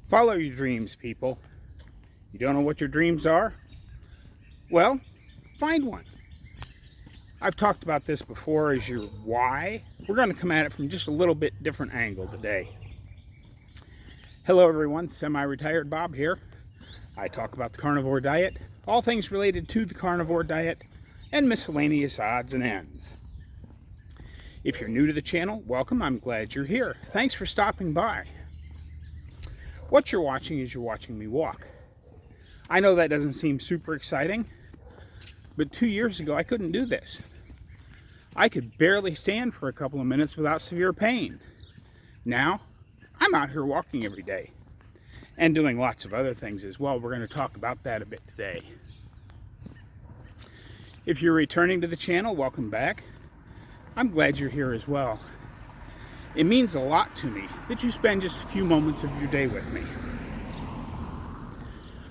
Follow your dreams, people. You don't know what your dreams are? Well, find one. I've talked about this before as your why. We're going to come at it from just a little bit different angle today. Hello everyone, semi-retired Bob here. I talk about the carnivore diet, all things related to the carnivore diet, and miscellaneous odds and ends. If you're new to the channel, welcome. I'm glad you're here. Thanks for stopping by. What you're watching is you're watching me walk. I know that doesn't seem super exciting, but 2 years ago I couldn't do this. I could barely stand for a couple of minutes without severe pain. Now, I'm out here walking every day and doing lots of other things as well. We're going to talk about that a bit today. If you're returning to the channel, welcome back. I'm glad you're here as well. It means a lot to me that you spend just a few moments of your day with me.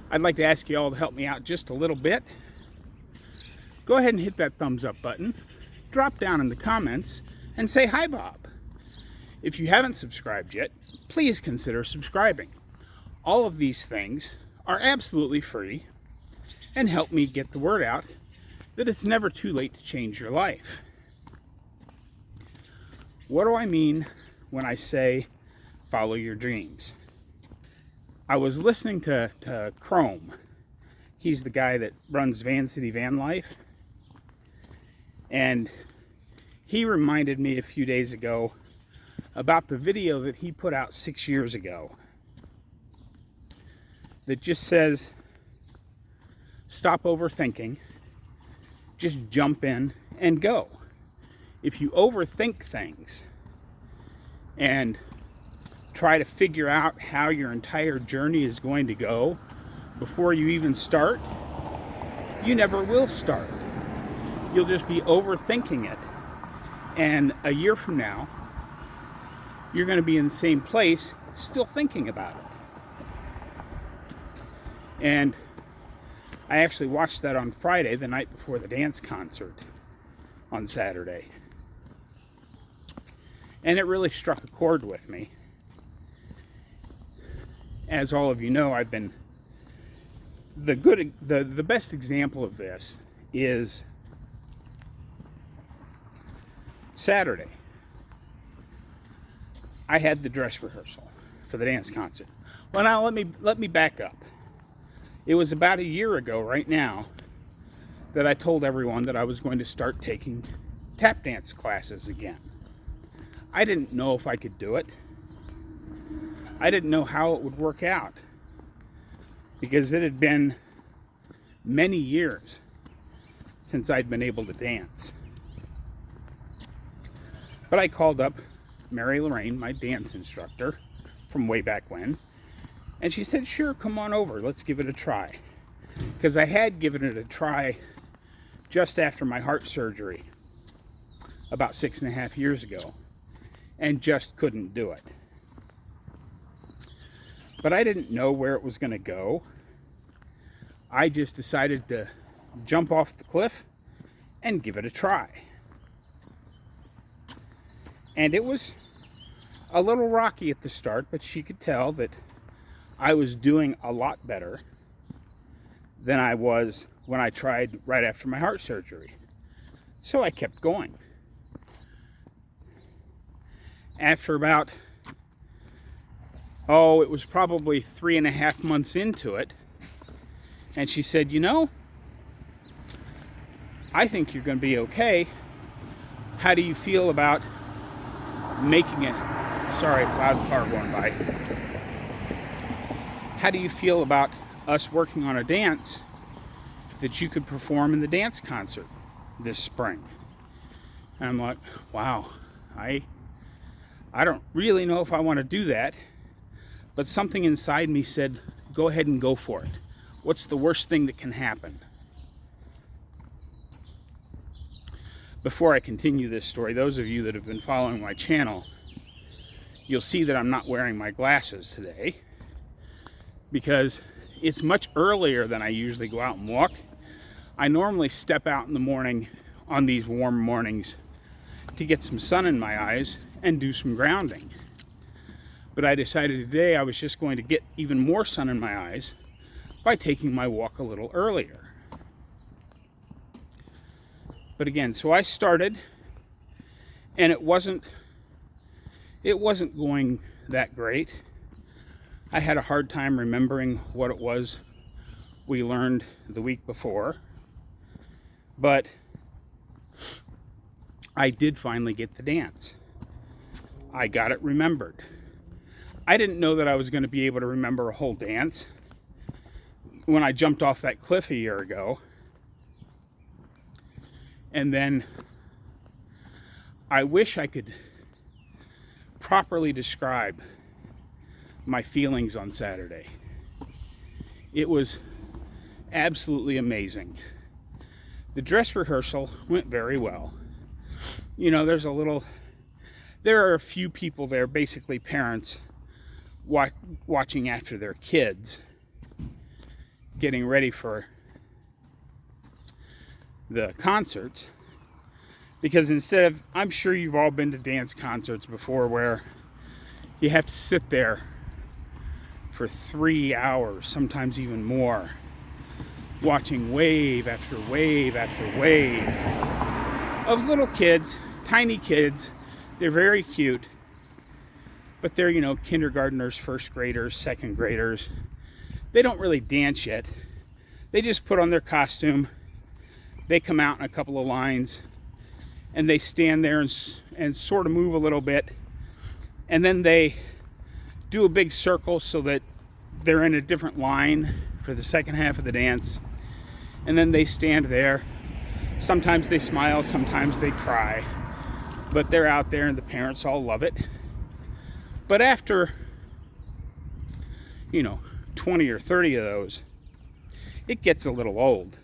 I'd like to ask you all to help me out just a little bit. Go ahead and hit that thumbs up button, drop down in the comments, and say hi, Bob. If you haven't subscribed yet, please consider subscribing. All of these things are absolutely free and help me get the word out that it's never too late to change your life. What do I mean when I say follow your dreams? I was listening to Chrome. He's the guy that runs Van City Van Life. And he reminded me a few days ago about the video that he put out 6 years ago that just says, stop overthinking, just jump in and go. If you overthink things and try to figure out how your entire journey is going to go before you even start, you never will start. You'll just be overthinking it. And a year from now, you're going to be in the same place, still thinking about it. And I actually watched that on Friday, the night before the dance concert on Saturday. And it really struck a chord with me. As all of you know, I've been the best example of this is Saturday. I had the dress rehearsal for the dance concert. Well, now let me back up. It was about a year ago right now that I told everyone that I was going to start taking tap dance classes again. I didn't know if I could do it. I didn't know how it would work out because it had been many years since I'd been able to dance. But I called up Mary Lorraine, my dance instructor from way back when, and she said, sure, come on over, let's give it a try. Because I had given it a try just after my heart surgery about 6.5 years ago and just couldn't do it. But I didn't know where it was going to go. I just decided to jump off the cliff and give it a try. And it was a little rocky at the start, but she could tell that I was doing a lot better than I was when I tried right after my heart surgery. So I kept going. After about, it was probably 3.5 months into it, and she said, you know, I think you're going to be okay. How do you feel about making it? Sorry, loud car going by. How do you feel about us working on a dance that you could perform in the dance concert this spring? And I'm like, wow, I don't really know if I want to do that, but something inside me said, go ahead and go for it. What's the worst thing that can happen? Before I continue this story, those of you that have been following my channel, you'll see that I'm not wearing my glasses today because it's much earlier than I usually go out and walk. I normally step out in the morning on these warm mornings to get some sun in my eyes and do some grounding. But I decided today I was just going to get even more sun in my eyes by taking my walk a little earlier. But again, so I started, and it wasn't going that great. I had a hard time remembering what it was we learned the week before, but I did finally get the dance. I got it remembered. I didn't know that I was going to be able to remember a whole dance when I jumped off that cliff a year ago. And then I wish I could properly describe my feelings on Saturday. It was absolutely amazing. The dress rehearsal went very well. You know, there are a few people there, basically parents, watching after their kids, getting ready for the concerts. Because I'm sure you've all been to dance concerts before where you have to sit there for 3 hours, sometimes even more, watching wave after wave after wave of little kids, tiny kids. They're very cute, but they're, kindergartners, first graders, second graders. They don't really dance yet. They just put on their costume. They come out in a couple of lines, and they stand there and sort of move a little bit, and then they do a big circle so that they're in a different line for the second half of the dance, and then they stand there. Sometimes they smile, sometimes they cry, but they're out there and the parents all love it. But after 20 or 30 of those, it gets a little old.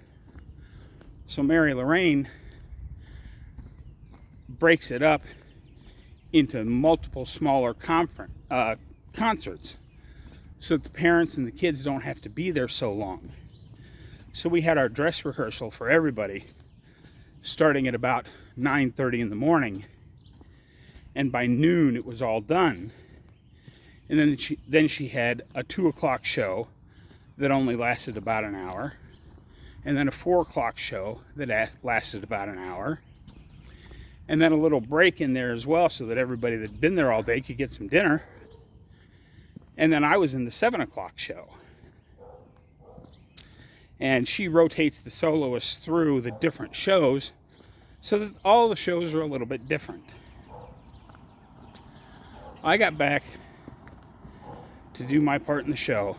So Mary Lorraine breaks it up into multiple smaller concerts so that the parents and the kids don't have to be there so long. So we had our dress rehearsal for everybody starting at about 9:30 in the morning, and by noon it was all done. And then she had a 2 o'clock show that only lasted about an hour, and then a 4 o'clock show that lasted about an hour, and then a little break in there as well so that everybody that had been there all day could get some dinner. And then I was in the 7 o'clock show. And she rotates the soloists through the different shows so that all the shows are a little bit different. I got back to do my part in the show.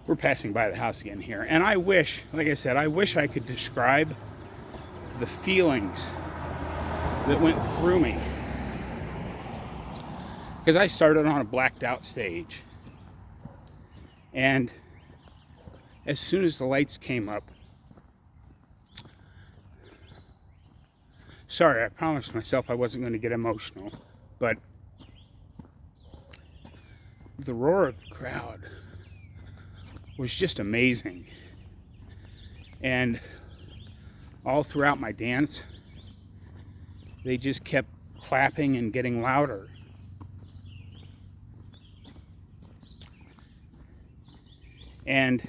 We're passing by the house again here. And I wish, like I said, I wish I could describe the feelings that went through me. Because I started on a blacked out stage. And as soon as the lights came up, sorry, I promised myself I wasn't going to get emotional, but the roar of the crowd was just amazing. And all throughout my dance, they just kept clapping and getting louder. And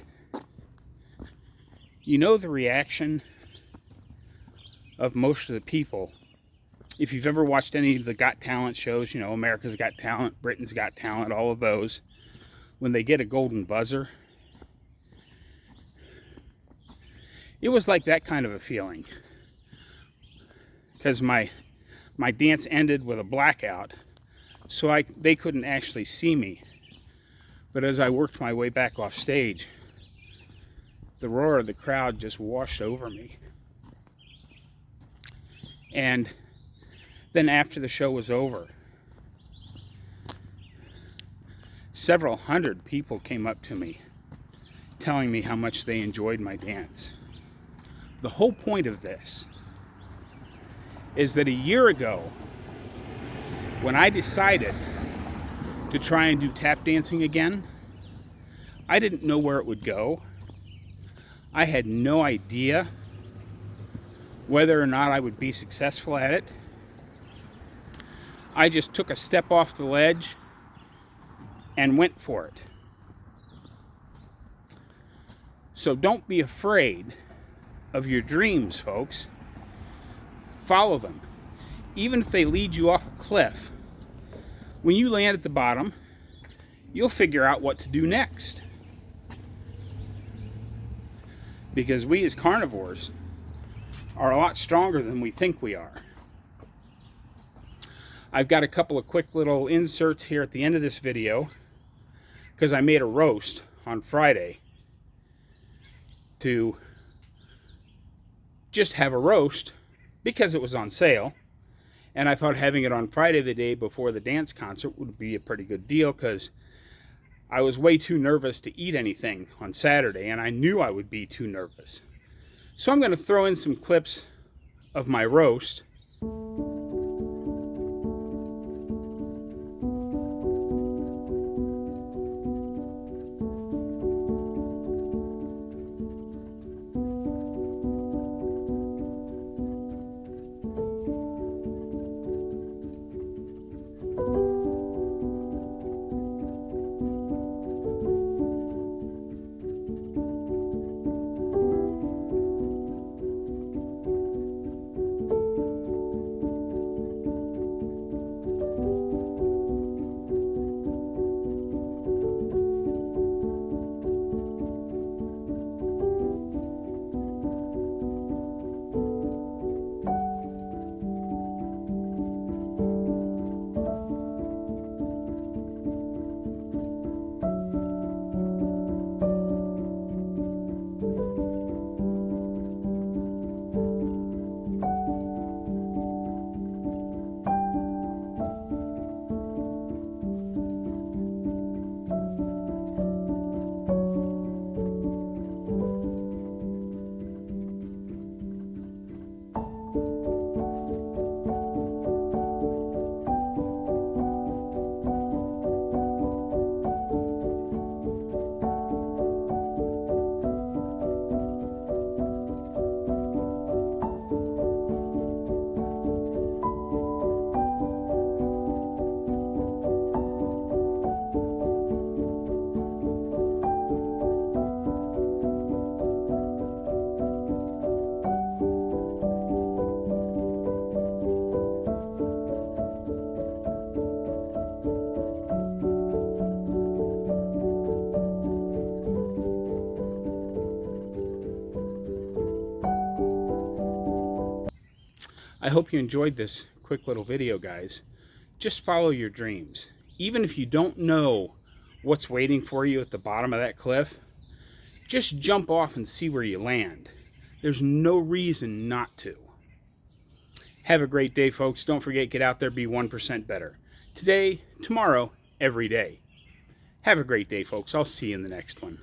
the reaction of most of the people, if you've ever watched any of the Got Talent shows, America's Got Talent, Britain's Got Talent, all of those, when they get a golden buzzer, it was like that kind of a feeling. Because my dance ended with a blackout, so they couldn't actually see me. But as I worked my way back off stage, the roar of the crowd just washed over me. And then after the show was over, several hundred people came up to me telling me how much they enjoyed my dance. The whole point of this is that a year ago, when I decided to try and do tap dancing again, I didn't know where it would go. I had no idea whether or not I would be successful at it. I just took a step off the ledge and went for it. So don't be afraid of your dreams, folks. Follow them. Even if they lead you off a cliff, when you land at the bottom, you'll figure out what to do next. Because we as carnivores are a lot stronger than we think we are. I've got a couple of quick little inserts here at the end of this video because I made a roast on Friday to just have a roast because it was on sale, and I thought having it on Friday, the day before the dance concert, would be a pretty good deal because I was way too nervous to eat anything on Saturday, and I knew I would be too nervous. So I'm going to throw in some clips of my roast. I hope you enjoyed this quick little video, guys. Just follow your dreams. Even if you don't know what's waiting for you at the bottom of that cliff, just jump off and see where you land. There's no reason not to. Have a great day, folks. Don't forget, get out there, be 1% better. Today, tomorrow, every day. Have a great day, folks. I'll see you in the next one.